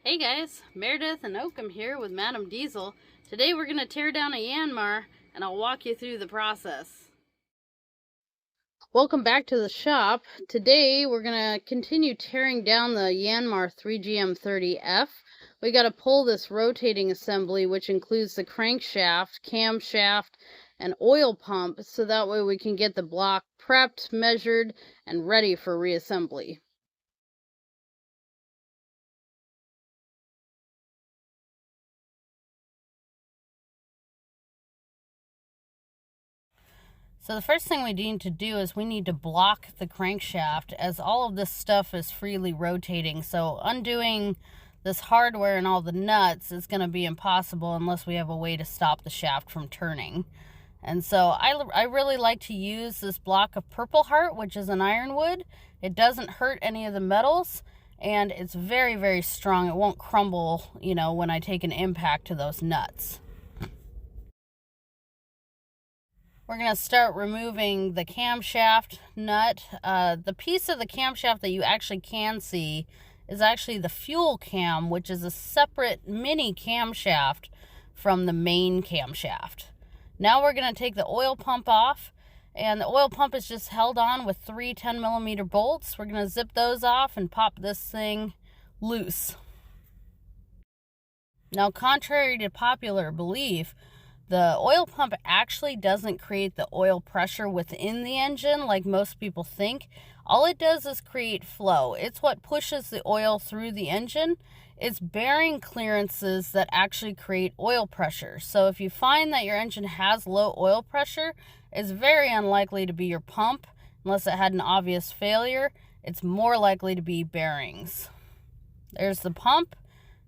Hey guys, Meredith and Oakham here with Madam Diesel. Today we're going to tear down a Yanmar and I'll walk you through the process. Welcome back to the shop. Today we're going to continue tearing down the Yanmar 3GM30F. We got to pull this rotating assembly, which includes the crankshaft, camshaft, and oil pump, so that way we can get the block prepped, measured, and ready for reassembly. So the first thing we need to do is we need to block the crankshaft, as all of this stuff is freely rotating. So undoing this hardware and all the nuts is going to be impossible unless we have a way to stop the shaft from turning. And so I really like to use this block of Purple Heart, which is an ironwood. It doesn't hurt any of the metals, and it's very, very strong. It won't crumble, when I take an impact to those nuts. We're going to start removing the camshaft nut. The piece of the camshaft that you actually can see is actually the fuel cam, which is a separate mini camshaft from the main camshaft. Now we're going to take the oil pump off, and the oil pump is just held on with 3 10mm bolts. We're going to zip those off and pop this thing loose. Now, contrary to popular belief, the oil pump actually doesn't create the oil pressure within the engine like most people think. All it does is create flow. It's what pushes the oil through the engine. It's bearing clearances that actually create oil pressure. So if you find that your engine has low oil pressure, it's very unlikely to be your pump. Unless it had an obvious failure, it's more likely to be bearings. There's the pump.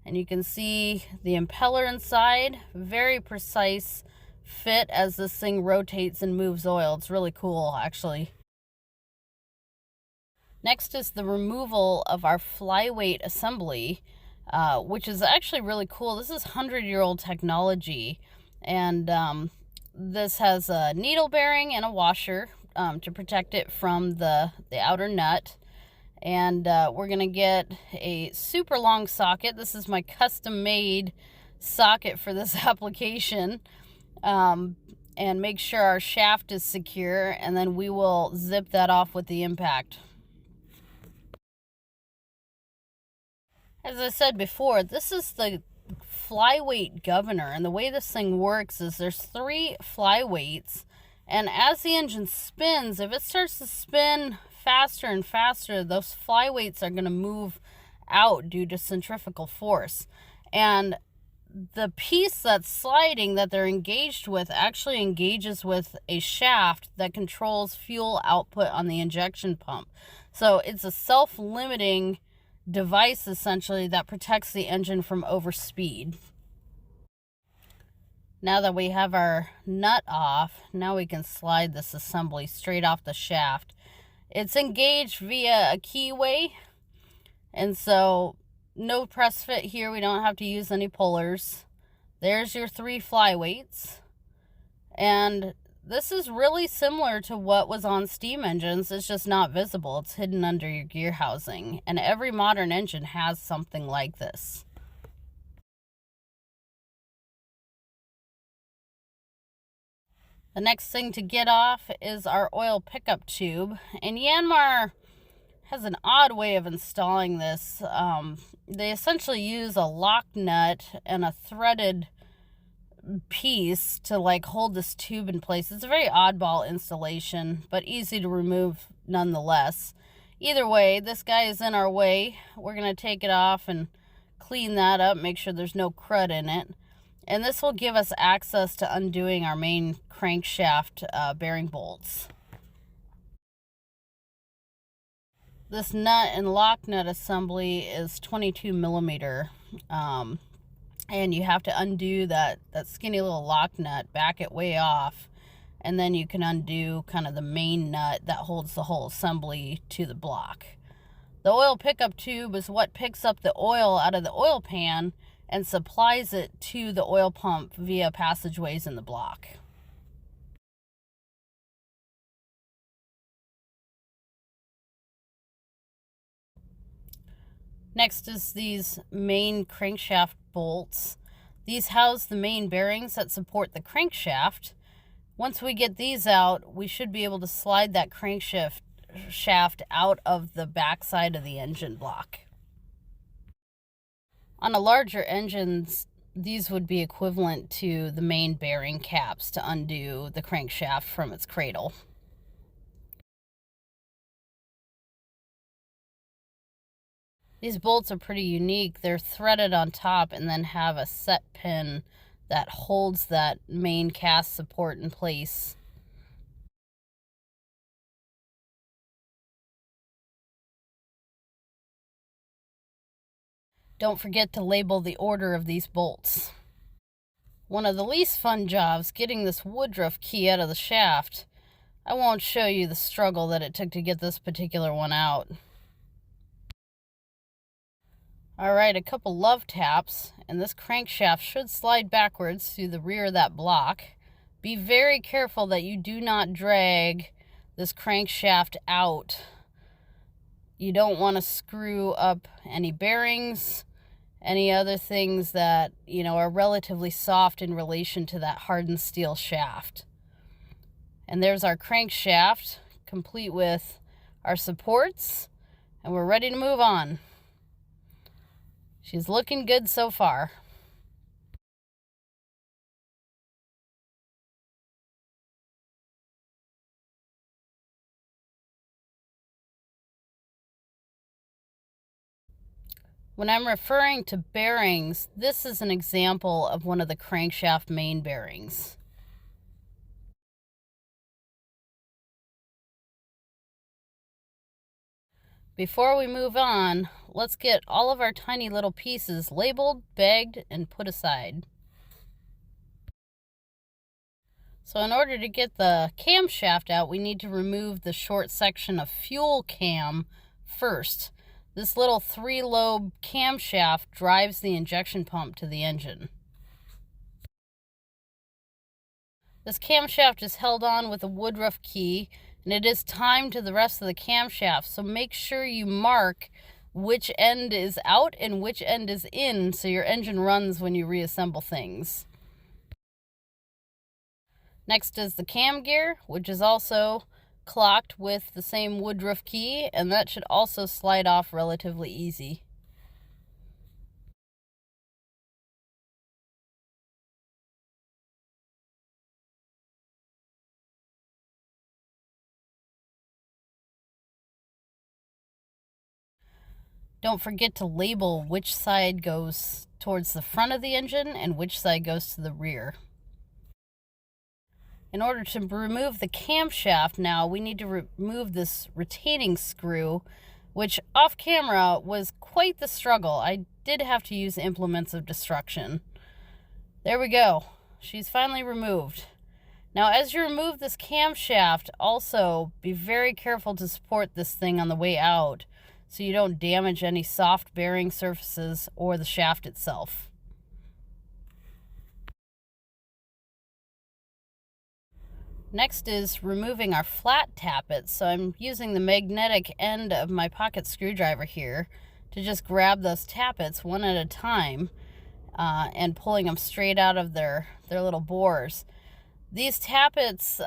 And you can see the impeller inside, very precise fit as this thing rotates and moves oil. It's really cool, actually. Next is the removal of our flyweight assembly, which is actually really cool. This is 100-year-old technology, and this has a needle bearing and a washer to protect it from the outer nut. And we're going to get a super long socket. This is my custom-made socket for this application. And make sure our shaft is secure, and then we will zip that off with the impact. As I said before, this is the flyweight governor, and the way this thing works is there's 3 flyweights, and as the engine spins, if it starts to spin faster and faster, those flyweights are going to move out due to centrifugal force. And the piece that's sliding that they're engaged with actually engages with a shaft that controls fuel output on the injection pump. So it's a self-limiting device, essentially, that protects the engine from overspeed. Now that we have our nut off, now we can slide this assembly straight off the shaft. It's engaged via a keyway, and so no press fit here. We don't have to use any pullers. There's your 3 flyweights, and this is really similar to what was on steam engines. It's just not visible. It's hidden under your gear housing, and every modern engine has something like this. The next thing to get off is our oil pickup tube, and Yanmar has an odd way of installing this. They essentially use a lock nut and a threaded piece to hold this tube in place. It's a very oddball installation, but easy to remove nonetheless. Either way, this guy is in our way. We're going to take it off and clean that up, make sure there's no crud in it. And this will give us access to undoing our main crankshaft bearing bolts. This nut and lock nut assembly is 22mm. And you have to undo that skinny little lock nut, back it way off, and then you can undo kind of the main nut that holds the whole assembly to the block. The oil pickup tube is what picks up the oil out of the oil pan and supplies it to the oil pump via passageways in the block. Next is these main crankshaft bolts. These house the main bearings that support the crankshaft. Once we get these out, we should be able to slide that crankshaft out of the backside of the engine block. On a larger engines, these would be equivalent to the main bearing caps to undo the crankshaft from its cradle. These bolts are pretty unique. They're threaded on top and then have a set pin that holds that main cast support in place. Don't forget to label the order of these bolts. One of the least fun jobs, getting this woodruff key out of the shaft. I won't show you the struggle that it took to get this particular one out. Alright, a couple love taps, and this crankshaft should slide backwards through the rear of that block. Be very careful that you do not drag this crankshaft out. You don't want to screw up any bearings, any other things that, are relatively soft in relation to that hardened steel shaft. And there's our crankshaft, complete with our supports, and we're ready to move on. She's looking good so far. When I'm referring to bearings, this is an example of one of the crankshaft main bearings. Before we move on, let's get all of our tiny little pieces labeled, bagged, and put aside. So in order to get the camshaft out, we need to remove the short section of fuel cam first. This little 3-lobe camshaft drives the injection pump to the engine. This camshaft is held on with a woodruff key, and it is timed to the rest of the camshaft, so make sure you mark which end is out and which end is in so your engine runs when you reassemble things. Next is the cam gear, which is also clocked with the same woodruff key, and that should also slide off relatively easy. Don't forget to label which side goes towards the front of the engine and which side goes to the rear. In order to remove the camshaft now, we need to remove this retaining screw, which off camera was quite the struggle. I did have to use implements of destruction. There we go. She's finally removed. Now, as you remove this camshaft, also be very careful to support this thing on the way out so you don't damage any soft bearing surfaces or the shaft itself. Next is removing our flat tappet. So I'm using the magnetic end of my pocket screwdriver here to just grab those tappets one at a time and pulling them straight out of their little bores. These tappets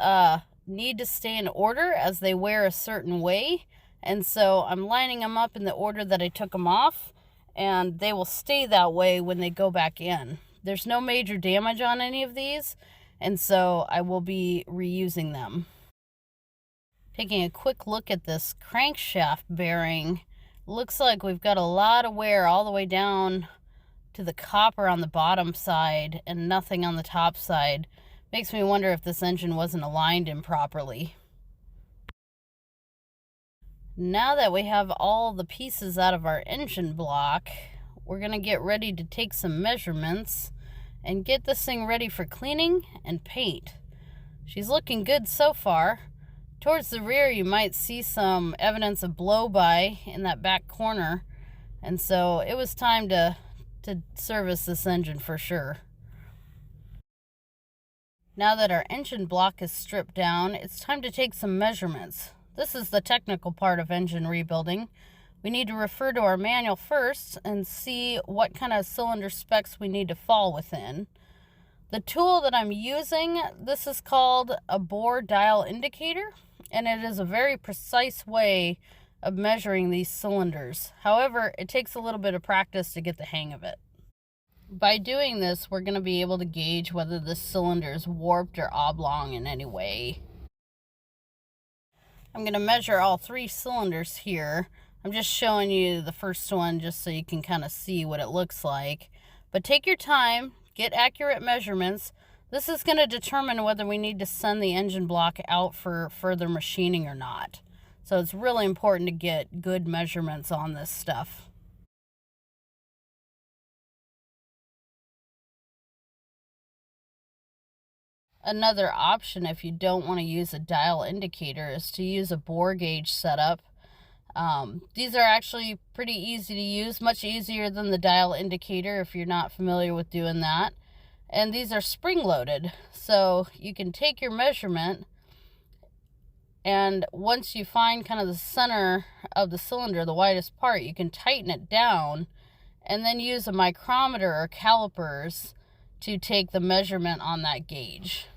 need to stay in order as they wear a certain way, and so I'm lining them up in the order that I took them off, and they will stay that way when they go back in. There's no major damage on any of these, and so I will be reusing them. Taking a quick look at this crankshaft bearing, looks like we've got a lot of wear all the way down to the copper on the bottom side and nothing on the top side. Makes me wonder if this engine wasn't aligned improperly. Now that we have all the pieces out of our engine block, we're going to get ready to take some measurements and get this thing ready for cleaning and paint. She's looking good so far. Towards the rear, you might see some evidence of blow-by in that back corner, and so it was time to service this engine for sure. Now that our engine block is stripped down, it's time to take some measurements. This is the technical part of engine rebuilding. we need to refer to our manual first and see what kind of cylinder specs we need to fall within. The tool that I'm using, this is called a bore dial indicator, and it is a very precise way of measuring these cylinders. However, it takes a little bit of practice to get the hang of it. By doing this, we're going to be able to gauge whether the cylinder is warped or oblong in any way. I'm going to measure all 3 cylinders here. I'm just showing you the first one just so you can kind of see what it looks like. But take your time, get accurate measurements. This is going to determine whether we need to send the engine block out for further machining or not. So it's really important to get good measurements on this stuff. Another option, if you don't want to use a dial indicator, is to use a bore gauge setup. These are actually pretty easy to use, much easier than the dial indicator if you're not familiar with doing that. And these are spring-loaded, so you can take your measurement, and once you find kind of the center of the cylinder, the widest part, you can tighten it down and then use a micrometer or calipers to take the measurement on that gauge.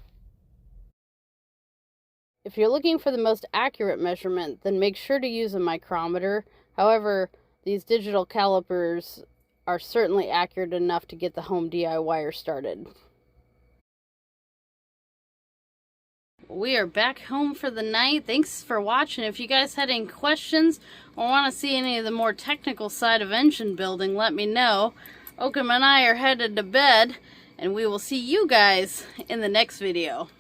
If you're looking for the most accurate measurement, then make sure to use a micrometer. However, these digital calipers are certainly accurate enough to get the home DIYer started. We are back home for the night. Thanks for watching. If you guys had any questions or want to see any of the more technical side of engine building, let me know. Oakham and I are headed to bed, and we will see you guys in the next video.